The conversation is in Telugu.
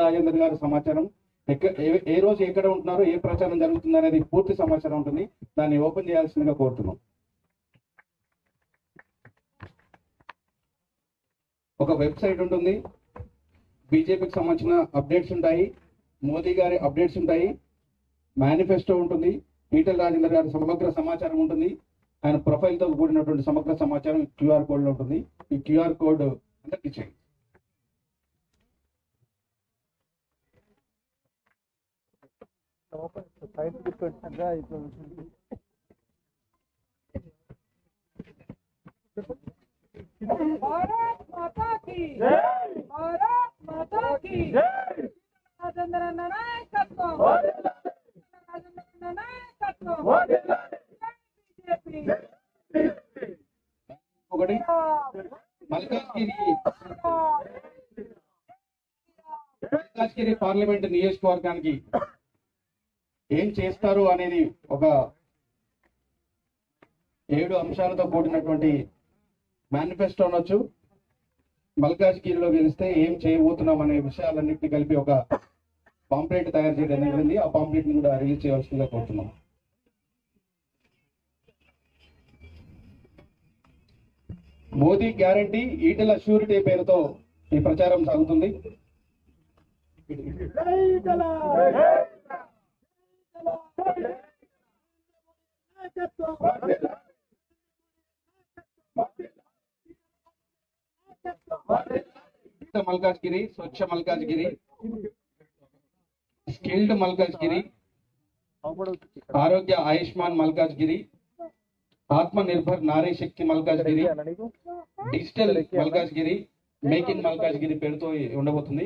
రాజేందర్ గారి సమాచారం, ఏ రోజు ఎక్కడ ఉంటున్నారో, ఏ ప్రచారం జరుగుతుంది అనేది పూర్తి సమాచారం ఉంటుంది. దాన్ని ఓపెన్ చేయాల్సిందిగా కోరుతున్నాం. ఒక వెబ్సైట్ ఉంటుంది, బీజేపీకి సంబంధించిన అప్డేట్స్ ఉంటాయి, మోదీ గారి అప్డేట్స్ ఉంటాయి, మేనిఫెస్టో ఉంటుంది, ఈటెల రాజేందర్ గారి సమగ్ర సమాచారం ఉంటుంది, ఆయన ప్రొఫైల్తో కూడినటువంటి సమగ్ర సమాచారం క్యూఆర్ కోడ్లో ఉంటుంది. ఈ క్యూఆర్ కోడ్ అందరికీ చేయండి. भारत माता की जय, भारत माता की जय। राजेंद्र नायकत्व, राजेंद्र नायकत्व, बीजेपी। ఒకటి మల్కాజ్గిరి పార్లమెంట్ నియోజకవర్గానికి ఏం చేస్తారు అనేది ఒక 7 అంశాలతో కూడినటువంటి మేనిఫెస్టో అనొచ్చు. మల్కాజ్గిరిలో గెలిస్తే ఏం చేయబోతున్నాం అనే విషయాలన్నింటినీ కలిపి ఒక పాంప్లెట్ తయారు చేయడం జరిగింది. ఆ పాంప్లెట్ ని కూడా రిలీజ్ చేయవలసిందిగా కోరుతున్నాం. మోదీ గ్యారంటీ, ఈటెల షూరిటీ పేరుతో ఈ ప్రచారం సాగుతుంది. మల్కాజ్గిరి, స్వచ్ఛ మల్కాజ్గిరి, స్కిల్డ్ మల్కాజ్గిరి, ఆరోగ్య ఆయుష్మాన్ మల్కాజ్గిరి, ఆత్మ నిర్భర్ నారీ శక్తి Malkajgiri, digital Malkajgiri, make in Malkajgiri పేరుతో ఉండబోతుంది.